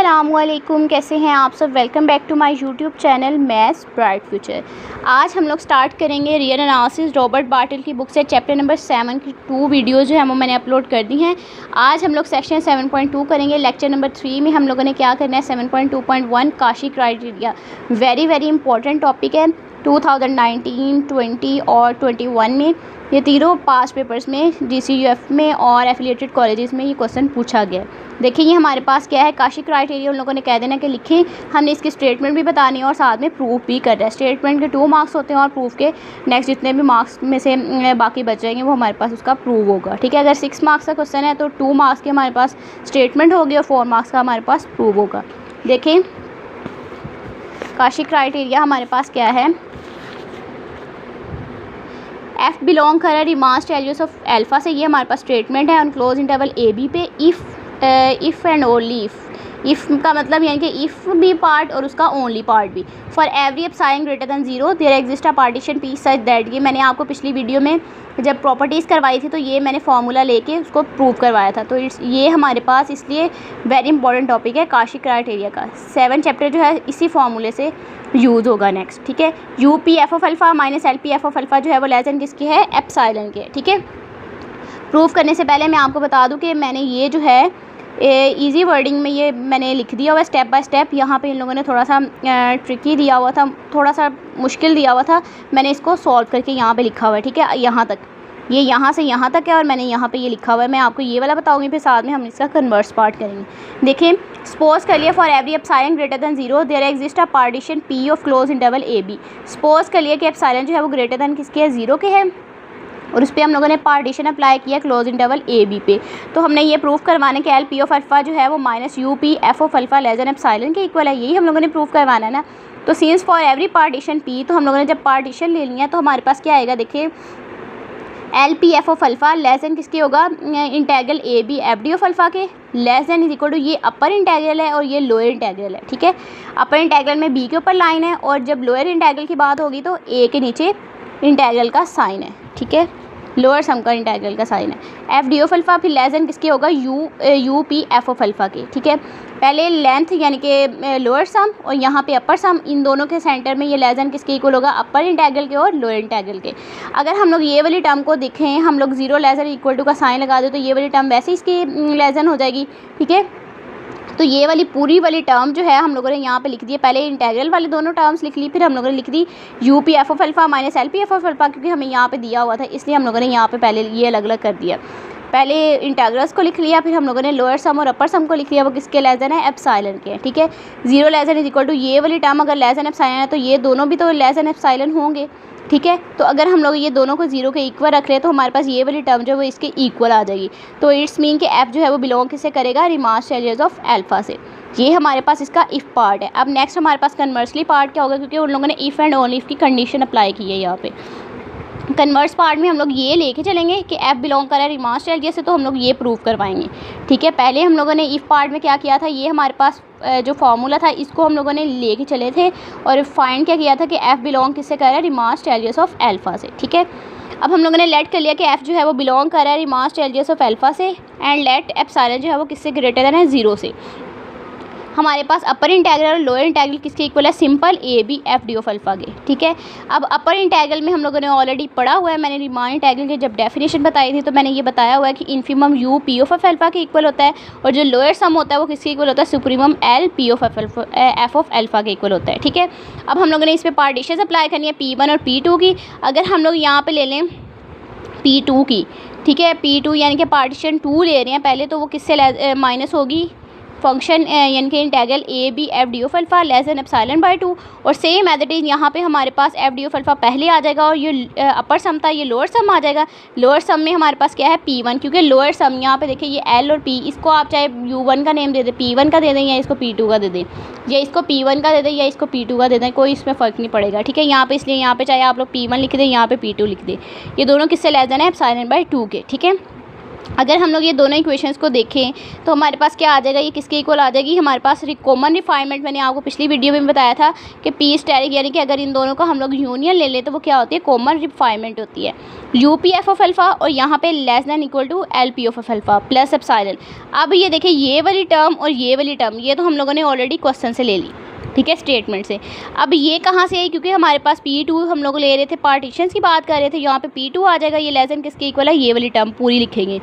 अस्सलामुअलैकुम, कैसे हैं आप सब। Welcome back to my YouTube channel maths bright future. आज हम लोग स्टार्ट करेंगे रियल एनालिसिस रॉबर्ट बार्टल की बुक से चैप्टर नंबर 7 की 2 वीडियो जो है वो मैंने अपलोड कर दी हैं। आज हम लोग सेक्शन 7.2 करेंगे। लेक्चर नंबर 3 में हम लोगों ने क्या करना है, 7.2.1 Kashi criteria. Very important topic है। 2019, 20 और 21 में ये तीनों पास पेपर्स में GCUF में और एफिलिएटेड कॉलेजेस में ये क्वेश्चन पूछा गया। देखिए ये हमारे पास क्या है, काशी क्राइटेरिया उन लोगों ने कह देना कि लिखें। हमने इसकी स्टेटमेंट भी बतानी है और साथ में प्रूफ भी कर रहा है। स्टेटमेंट के 2 मार्क्स होते हैं और प्रूफ के नेक्स्ट जितने भी मार्क्स में से बाकी बच जाएंगे वो हमारे पास उसका प्रूव होगा। ठीक है, अगर 6 मार्क्स का क्वेश्चन है तो 2 मार्क्स के हमारे पास स्टेटमेंट होगी और 4 मार्क्स का हमारे पास प्रूव होगा। देखें काशी क्राइटेरिया हमारे पास क्या है, एफ बिलोंग कर रिमांस वैल्यूज ऑफ अल्फा से, ये हमारे पास स्टेटमेंट है। On close interval A B पे इफ़ एंड ओनली इफ़ का मतलब यानी कि इफ़ भी पार्ट और उसका ओनली पार्ट भी। For every epsilon greater than 0 there exist a partition P such that, ये मैंने आपको पिछली वीडियो में जब प्रॉपर्टीज़ करवाई थी तो ये मैंने फार्मूला लेके उसको प्रूव करवाया था। तो ये हमारे पास इसलिए वेरी इंपॉर्टेंट टॉपिक है काशी क्राइटेरिया का। 7 चैप्टर जो है इसी फार्मूले से यूज़ होगा नेक्स्ट। ठीक है, U P F of alpha minus L P F of alpha जो है वो लेस देन किसकी है, एप्सिलॉन के। ठीक है, प्रूव करने से पहले मैं आपको बता दूं कि मैंने ये जो है इजी वर्डिंग में ये मैंने लिख दिया हुआ स्टेप बाय स्टेप। यहाँ पे इन लोगों ने थोड़ा सा ट्रिकी दिया हुआ था, थोड़ा सा मुश्किल दिया हुआ था, मैंने इसको सॉल्व करके यहाँ पे लिखा हुआ है। ठीक है, यहाँ तक, ये यहाँ से यहाँ तक है और मैंने यहाँ पे ये लिखा हुआ है। मैं आपको ये वाला बताऊँगी, फिर साथ में हम इसका कन्वर्स पार्ट करेंगे। देखें, सपोज कर लिया for every epsilon greater than 0 there exist a partition P of close interval A B. Suppose कर लिया कि एप्सिलॉन जो है वो ग्रेटर दैन किसके है, 0 के है और उस पर हम लोगों ने पार्टीशन अप्लाई किया क्लोज इंटरवल ए बी पे। तो हमने ये प्रूफ करवाने के एल पी ऑफ अल्फ़ा जो है वो minus you P F of alpha less than epsilon के इक्वल है, यही हम लोगों ने प्रूफ करवाना है ना। तो since for every partition P, तो हम लोगों ने जब पार्टीशन ले लिया तो हमारे पास क्या आएगा, देखिए L P F of alpha less than किसके होगा, integral A B F D of alpha के less than is equal to, ये अपर इंटेग्रल है और ये लोअर इंटेग्रल है। ठीक है, अपर इंटेग्रल में बी के ऊपर लाइन है और जब लोअर इंटेग्रल की बात होगी तो ए के नीचे इंटेग्रल का साइन है। ठीक है, लोअर सम का इंटेग्रल का साइन है। एफ डी ऑफ अल्फ़ा फिर लेस देन किसके होगा, you P F of alpha के। ठीक है, पहले लेंथ यानी कि लोअर सम और यहाँ पे अपर सम, इन दोनों के सेंटर में ये लेस देन किसके इक्वल होगा, अपर इंटेग्रल के और लोअर इंटेग्रल के। अगर हम लोग ये वाली टर्म को देखें, हम लोग 0 लेस देन इक्वल टू का साइन लगा दे तो ये वाली टर्म वैसे इसकी लेस देन हो जाएगी। ठीक है, तो ये वाली पूरी वाली टर्म जो है हम लोगों ने यहाँ पे लिख दी है। पहले इंटेग्रल वाली दोनों टर्म्स लिख ली, फिर हम लोगों ने लिख दी U P F of alpha minus L P F of alpha, क्योंकि हमें यहाँ पे दिया हुआ था इसलिए हम लोगों ने यहाँ पे पहले ये अलग अलग कर दिया। पहले इंटेग्रल्स को लिख लिया, फिर हम लोगों ने लोअर सम और अपर सम को लिख लिया, वो किसके लेस देन है, एप्सिलॉन के। ठीक है, 0 less than is equal to ये वाली टर्म अगर लेस देन एप्सिलॉन है तो ये दोनों भी तो लेस देन एप्सिलॉन होंगे। ठीक है, तो अगर हम लोग ये दोनों को 0 के इक्वल रख रहे हैं तो हमारे पास ये वाली टर्म जो है वो इसके इक्वल आ जाएगी। तो इट्स मीन कि एफ जो है वो बिलोंग किससे करेगा, रिमांस वैल्यूज ऑफ अल्फ़ा से। ये हमारे पास इसका इफ़ पार्ट है। अब नेक्स्ट हमारे पास कन्वर्सली पार्ट क्या होगा, क्योंकि उन लोगों ने इफ़ एंड ओनली इफ़ की कंडीशन अप्लाई की है। यहाँ पे कन्वर्स पार्ट में हम लोग ये लेके चलेंगे कि एफ बिलोंग कर रहा है रिमांस वैल्यू से, तो हम लोग ये प्रूव करवाएंगे। ठीक है, पहले हम लोगों ने इफ़ पार्ट में क्या किया था, ये हमारे पास जो फार्मूला था इसको हम लोगों ने लेके चले थे और फाइंड क्या किया था कि एफ बिलोंग किससे कर रहा है, रिमांस वैल्यूज ऑफ अल्फ़ा से। ठीक है, अब हम लोगों ने लेट कर लिया कि एफ जो है वो बिलोंग कर रहा है रिमांस वैल्यूज ऑफ अल्फ़ा से एंड लेट एप्सिलॉन जो है वो किससे ग्रेटर देन है, 0 से। हमारे पास अपर इंटेग्रल और लोअर इंटेग्रल किसके इक्वल है, simple A B F D of alpha के। ठीक है, अब अपर इंटेग्रल में हम लोगों ने ऑलरेडी पढ़ा हुआ है, मैंने रिमान इंटेग्रल की जब डेफिनेशन बताई थी तो मैंने ये बताया हुआ है कि infimum U P of alpha के इक्वल होता है और जो लोअर सम होता है वो किसके इक्वल होता है, supremum L P of F of alpha के इक्वल होता है। ठीक है, अब हम लोगों ने इस पर पार्टीशन अप्लाई करनी है P1 और P2 की। अगर हम लोग यहाँ पर ले लें P2 की, ठीक है, P2 यानी कि पार्टीशन 2 ले रहे हैं पहले, तो वो किससे माइनस होगी, फंक्शन यानी कि integral A B F D of alpha less than epsilon by 2। और सेम एज इट इज़ यहाँ पे हमारे पास एफ डी ऑफ अल्फ़ा पहले आ जाएगा और ये अपर सम था, ये लोअर सम आ जाएगा। लोअर सम में हमारे पास क्या है, P1, क्योंकि लोअर सम यहाँ पे देखिए ये L और P, इसको आप चाहे U1 का नेम दे दें, P1 का दे दें या इसको P2 का दे दें, या इसको P1 का दे दें या इसको P2 का दे दें, कोई इसमें फ़र्क नहीं पड़ेगा। ठीक है, यहाँ पे इसलिए यहाँ पे चाहे आप लोग P1 लिख दें, यहाँ पे P2 लिख दें, ये दोनों किससे लेस देन है, एप्सिलॉन बाय 2 के। ठीक है, अगर हम लोग ये दोनों इक्वेशंस को देखें तो हमारे पास क्या आ जाएगा, ये किसके इक्वल आ जाएगी, हमारे पास कॉमन रिफाइनमेंट मैंने आपको पिछली वीडियो में बताया था कि पी स्टेरिक, यानी कि अगर इन दोनों का हम लोग यूनियन ले लें तो वो क्या होती है, कॉमन रिफाइनमेंट होती है, U P F of alpha और यहाँ पे less than equal to L P of alpha plus epsilon. अब ये देखिए ये वाली टर्म और ये वाली टर्म ये तो हम लोगों ने ऑलरेडी क्वेश्चन से ले ली, ठीक है, स्टेटमेंट से। अब ये कहाँ से आई, क्योंकि हमारे पास P2 हम लोग ले रहे थे, पार्टीशंस की बात कर रहे थे, यहाँ पे P2 आ जाएगा, ये लेस देन किसके इक्वल है, ये वाली टर्म पूरी लिखेंगे,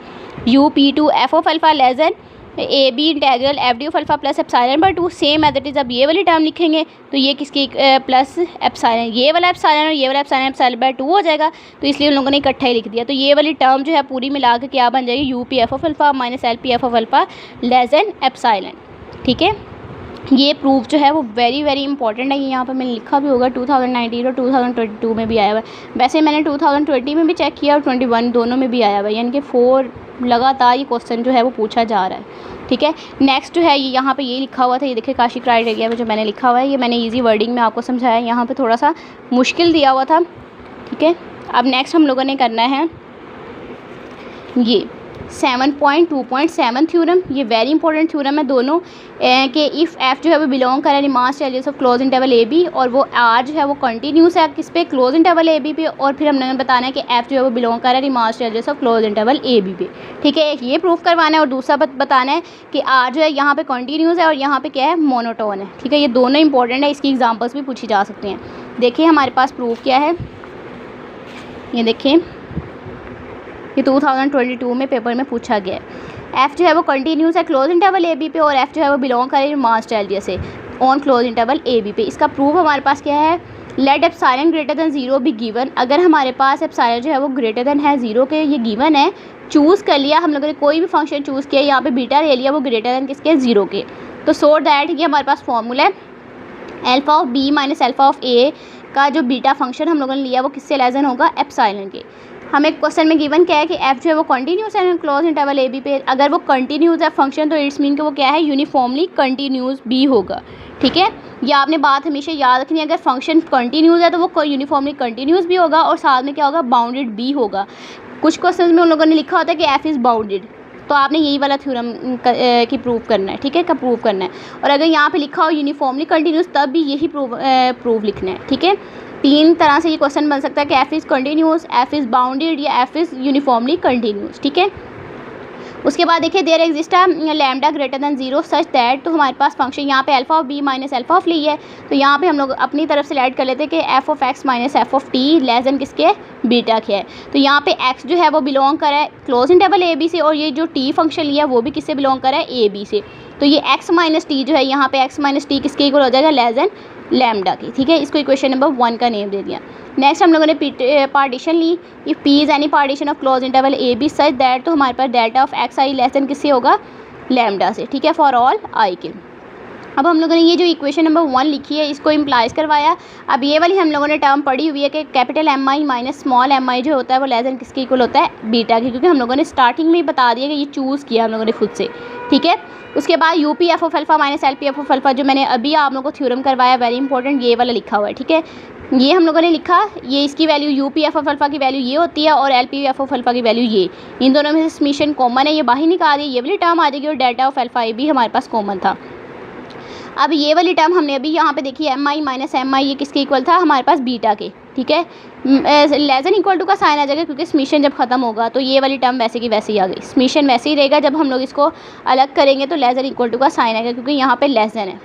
U P2 F of alpha less than A B integral F D of alpha plus epsilon by 2, same as it is. अब ये वाली टर्म लिखेंगे तो ये किसकी प्लस एप्सिलॉन, ये वाला एप्सिलॉन और ये वाला एप्सिलॉन बाय 2 हो जाएगा, तो इसलिए उन लोगों ने इकट्ठा ही लिख दिया। तो ये वाली टर्म जो है पूरी मिला के क्या बन जाएगी, you P F of alpha minus L P F of alpha less than epsilon, ठीक है। ये प्रूफ जो है वो वेरी इंपॉर्टेंट है, ये यहाँ पर मैंने लिखा भी होगा 2019 और 2022 में भी आया हुआ है। वैसे मैंने 2020 में भी चेक किया और 21 दोनों में भी आया हुआ है, यानी कि 4 लगातार ये क्वेश्चन जो है वो पूछा जा रहा है, ठीक है। नेक्स्ट जो है ये यहाँ पे ये लिखा हुआ था, ये देखिए काशी क्राइटेरिया में जो मैंने लिखा हुआ है, ये मैंने ईजी वर्डिंग में आपको समझाया, यहाँ पर थोड़ा सा मुश्किल दिया हुआ था, ठीक है। अब नेक्स्ट हम लोगों ने करना है ये 7.2.7 थ्योरम, ये वेरी इंपॉर्टेंट थ्योरम है दोनों, कि इफ़ एफ जो है वो बिलोंग करे रिमास एलियस of close interval A B, और वो आर जो है वो कंटिन्यूस है किस पे, क्लोज इंटरवल ए बी पे, और फिर हमने बताना है कि एफ जो है वो बिलोंग करे रिमास एलियस of close interval A B पे, ठीक है। एक ये प्रूफ करवाना है और दूसरा बताना है कि आर जो है यहाँ पे कंटिन्यूस है और यहाँ पे क्या है, मोनोटोन है, ठीक है। ये दोनों इंपॉर्टेंट है, इसकी एग्जाम्पल्स भी पूछी जा सकती हैं। देखिए हमारे पास प्रूफ क्या है, ये देखिए ये 2022 में पेपर में पूछा गया है। एफ़ जो है वो कंटिन्यूस है क्लोज इंटरवल ए बी पे, और एफ़ जो है वो बिलोंग करे मास एलियस से on close interval A B पे। इसका प्रूफ हमारे पास क्या है, लेट एप्सिलॉन ग्रेटर दैन 0 भी गिवन। अगर हमारे पास एप्सिलॉन जो है वो ग्रेटर दैन है 0 के, ये गिवन है, चूज़ कर लिया हम लोगों ने, कोई भी फंक्शन चूज़ किया, यहाँ पे बीटा ले लिया वो ग्रेटर दैन किसके, 0 के, तो सो दैट ये हमारे पास फॉर्मूला है alpha of B minus alpha of A का जो बीटा फंक्शन हम लोगों ने लिया वो किससे लेस देन होगा, एप्सिलॉन के। हमें क्वेश्चन में गिवन क्या है कि एफ जो है वो कंटिन्यूस है क्लोज इंटरवल ए बी पे, अगर वो कंटिन्यूस है फंक्शन तो इट्स मीन कि वो क्या है, यूनिफॉर्मली कंटिन्यूस भी होगा, ठीक है। ये आपने बात हमेशा याद रखनी है, अगर फंक्शन कंटिन्यूस है तो वो यूनिफॉर्मली कंटिन्यूस भी होगा और साथ में क्या होगा, बाउंडेड भी होगा। कुछ क्वेश्चन में उन लोगों ने लिखा होता है कि एफ इज़ बाउंडेड, तो आपने यही वाला थ्योरम की प्रूफ करना है, ठीक है, का प्रूफ करना है। और अगर यहाँ पे लिखा हो यूनिफॉर्मली कंटिन्यूस तब भी यही प्रूफ लिखना है, ठीक है। 3 तरह से ये क्वेश्चन बन सकता है कि F is continuous, F is bounded या एफ इज़ यूनिफॉर्मली कंटिन्यूस, ठीक है। उसके बाद देखिए there exist lambda greater than 0 such that, तो हमारे पास फंक्शन यहाँ पे alpha of B minus alpha of ली है, तो यहाँ पे हम लोग अपनी तरफ से ऐड कर लेते हैं कि F of x minus F of T less than किसके, बीटा के है। तो यहाँ पे एक्स जो है वो बिलोंग करे है क्लोज इंटरवल ए बी से, और ये जो टी फंक्शन लिया वो भी किससे बिलोंग करे है, ए बी से। तो ये एक्स माइनस टी जो है यहाँ पे एक्स माइनस टी किसके इक्वल हो जाएगा, लेस दैन लैम्डा की, ठीक है। इसको इक्वेशन नंबर 1 का नेम दे दिया। नेक्स्ट हम लोगों ने पार्टीशन ली, if P is any partition of close interval A B such that, तो हमारे पास delta of X I less than किससे होगा, लैम्डा से, ठीक है, फॉर ऑल आई के। अब हम लोगों ने ये जो इक्वेशन नंबर 1 लिखी है इसको इम्प्लाइज करवाया। अब ये वाली हम लोगों ने टर्म पढ़ी हुई है कि कैपिटल एम आई माइनस स्मॉल एम आई जो होता है वो लेस दैन किसके इक्वल होता है, बीटा की, क्योंकि हम लोगों ने स्टार्टिंग में ही बता दिया कि ये चूज़ किया हम लोगों ने खुद से, ठीक है। उसके बाद you P F of alpha minus L P F of alpha जो मैंने अभी आप लोगों को थ्योरम करवाया, वेरी इंपॉर्टेंट, ये वाला लिखा हुआ है, ठीक है। ये हम लोगों ने लिखा, ये इसकी value you P F of alpha की वैल्यू ये होती है और L P F of alpha की वैल्यू ये, इन दोनों में से समीशन कॉमन है, ये बाहर निकाल दिया, ये वाली टर्म आ जाएगी और डेल्टा ऑफ अल्फ़ा भी हमारे पास कॉमन था। अब ये वाली टर्म हमने अभी यहाँ पे देखी, एम आई माइनस एम आई ये किसके इक्वल था, हमारे पास बीटा के, ठीक है। लेस देन इक्वल टू का साइन आ जाएगा क्योंकि समीशन जब खत्म होगा तो ये वाली टर्म वैसे की वैसे ही आ गई, समीशन वैसे ही रहेगा, जब हम लोग इसको अलग करेंगे तो लेस देन इक्वल टू का साइन आएगा क्योंकि यहाँ पे लेस देन है,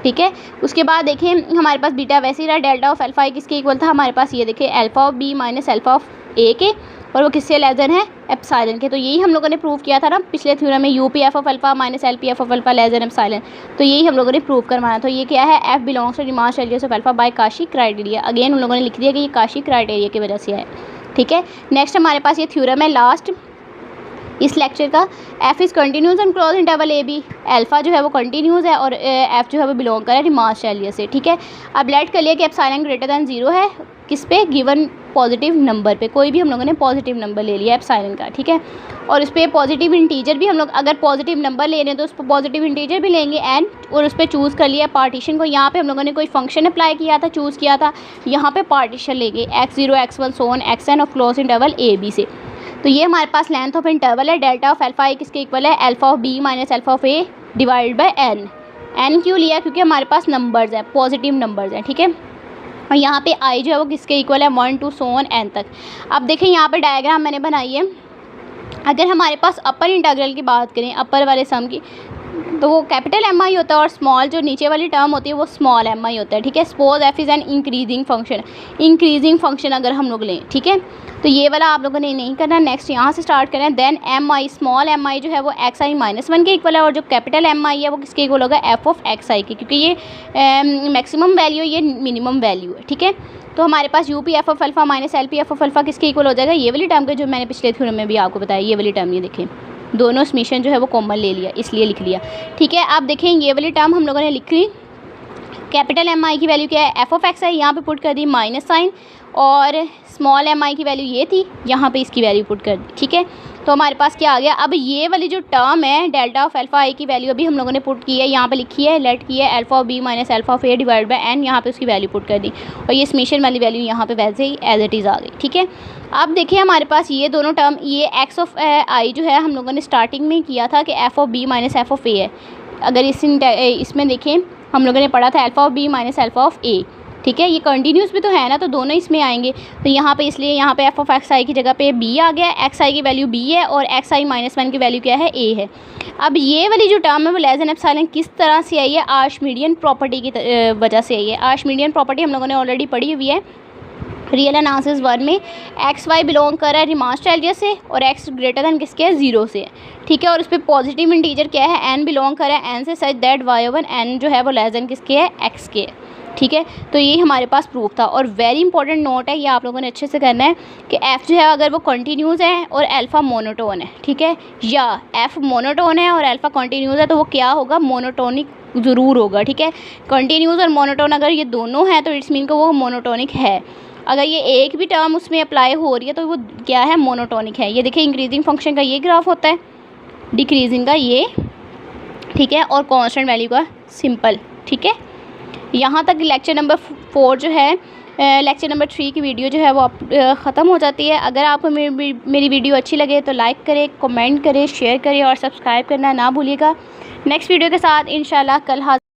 ठीक है। उसके बाद देखें हमारे पास बीटा वैसे ही रहा, डेल्टा ऑफ अल्फ़ा किसके इक्वल था, हमारे पास ये देखिए alpha of B minus alpha of A के, और वो किससे लेस देन है, एप्सिलॉन के। तो यही हम लोगों ने प्रूव किया था ना पिछले थ्योरम में, you P F of alpha minus L P F of alpha less than epsilon, तो यही हम लोगों ने प्रूव करवाना। तो ये क्या है, एफ बिलोंग्स टू रिमास एलियस of alpha by Cauchy criteria. Again उन लोगों ने लिख दिया कि ये काशी क्राइटेरिया की वजह से है, ठीक है। नेक्स्ट हमारे पास ये थ्योरम है लास्ट इस लेक्चर का, F is continuous and close interval A B, alpha जो है वो कंटिन्यूस है और एफ जो है वो बिलोंग करे रिमास एलियस से, ठीक है। अब लेट कर लिया कि एप्सिलॉन ग्रेटर दैन 0 है किस पे, गिवन पॉजिटिव नंबर पे, कोई भी हम लोगों ने पॉजिटिव नंबर ले लिया एप्सिलॉन का, ठीक है। और उस पर पॉजिटिव इंटीजर भी हम लोग अगर पॉजिटिव नंबर ले रहे हैं तो उस पर पॉजिटिव इंटीजर भी लेंगे एंड, और उस पर चूज़ कर लिया पार्टीशन को। यहाँ पे हम लोगों ने कोई फंक्शन अप्लाई किया था, चूज़ किया था, यहाँ पे पार्टीशन लेंगे x0 x1 so on xn of close interval A B से। तो ये हमारे पास लेंथ ऑफ इंटरवल है। डेल्टा ऑफ अल्फ़ा ए किसके इक्वल है, alpha of B minus alpha of A divide by N. N क्यों लिया, क्योंकि हमारे पास नंबर्स हैं, पॉजिटिव नंबर्स हैं, ठीक है। और यहाँ पे आई जो है वो किसके इक्वल है, 1 to so on n तक। अब देखें यहाँ पे डायग्राम मैंने बनाई है। अगर हमारे पास अपर इंटीग्रल की बात करें, अपर वाले सम की, तो वो कैपिटल एम आई होता है और स्मॉल जो नीचे वाली टर्म होती है वो स्मॉल एम आई होता है, ठीक है। Suppose F is an increasing function, increasing function अगर हम लोग लें, ठीक है, तो ये वाला आप लोगों ने नहीं करना। नेक्स्ट यहाँ से स्टार्ट करें। देन एम आई, स्मॉल एम आई जो है वो एक्स आई माइनस 1 के इक्वल है, और जो कैपिटल एम आई है वो किसके इक्वल होगा, एफ ऑफ एक्स आई के, क्योंकि ये मैक्सिमम वैल्यू, ये मिनिमम वैल्यू है, ठीक है। तो हमारे पास U P F of alpha minus L P F of alpha किसके इक्वल हो जाएगा, ये वाली टर्म के, जो मैंने पिछले थ्योरम में भी आपको बताया, ये वाली टर्म, ये देखें दोनों समीशन जो है वो कॉमन ले लिया, इसलिए लिख लिया, ठीक है। आप देखें ये वाली टर्म हम लोगों ने लिख ली। कैपिटल एम आई की वैल्यू क्या है, एफ ऑफ एक्स है, यहाँ पे पुट कर दी माइनस साइन, और स्मॉल एम आई की वैल्यू ये थी, यहाँ पे इसकी वैल्यू पुट कर दी, ठीक है। तो हमारे पास क्या आ गया, अब ये वाली जो टर्म है डेल्टा ऑफ अल्फ़ा आई की वैल्यू अभी हम लोगों ने पुट की है, यहाँ पे लिखी है, लेट की है alpha of B minus alpha of A divide by N, यहाँ पे उसकी वैल्यू पुट कर दी, और ये समीशन वाली वैल्यू यहाँ पे वैसे ही एज इट इज़ आ गई, ठीक है। अब देखिए हमारे पास ये दोनों टर्म, ये एक्स ऑफ आई जो है हम लोगों ने स्टार्टिंग में किया था कि F of B minus F of A है। अगर इसमें देखें हम लोगों ने पढ़ा था alpha of B minus alpha of A, ठीक है। ये कंटिन्यूस भी तो है ना, तो दोनों इसमें आएंगे। तो यहाँ पे इसलिए यहाँ पे एफ ऑफ एक्स आई की जगह पे बी आ गया, एक्स आई की वैल्यू बी है और एक्स आई माइनस 1 की वैल्यू क्या है, ए है। अब ये वाली जो टर्म है वो लेस देन एप्सिलॉन किस तरह से आई है, आर्शिमिडियन प्रॉपर्टी की वजह से आई है। आर्शिमिडियन प्रॉपर्टी हम लोगों ने ऑलरेडी पढ़ी हुई है रियल एनालिसिस 1 में। एक्स वाई बिलोंग कर रहा है रिमान स्टाइलिया से, और एक्स ग्रेटर दैन किसके है, 0 से है, ठीक है। और उस पर पॉजिटिव इंटीजर क्या है, एन बिलोंग कर रहा है एन से, such that Y over N जो है वो लेस देन किसके है, एक्स के है, ठीक है। तो ये हमारे पास प्रूफ था। और वेरी इंपॉर्टेंट नोट है, ये आप लोगों ने अच्छे से करना है कि एफ़ जो है अगर वो कंटिन्यूस है और अल्फ़ा मोनोटोन है, ठीक है, या एफ़ मोनोटोन है और अल्फ़ा कंटिन्यूस है, तो वो क्या होगा, मोनोटोनिक ज़रूर होगा, ठीक है। कंटिन्यूस और मोनोटोन अगर ये दोनों हैं तो इट्स मीन कि वो मोनोटोनिक है। अगर ये एक भी टर्म उसमें अप्लाई हो रही है तो वो क्या है, मोनोटोनिक है। ये देखिए इंक्रीजिंग फंक्शन का ये ग्राफ होता है, डिक्रीजिंग का ये, ठीक है, और कांस्टेंट वैल्यू का सिंपल, ठीक है। यहाँ तक लेक्चर नंबर 4 जो है, लेक्चर नंबर 3 की वीडियो जो है वो ख़त्म हो जाती है। अगर आपको मेरी वीडियो अच्छी लगे तो लाइक करें, कमेंट करें, शेयर करें और सब्सक्राइब करना ना भूलिएगा। नेक्स्ट वीडियो के साथ इंशाल्लाह कल हाजिर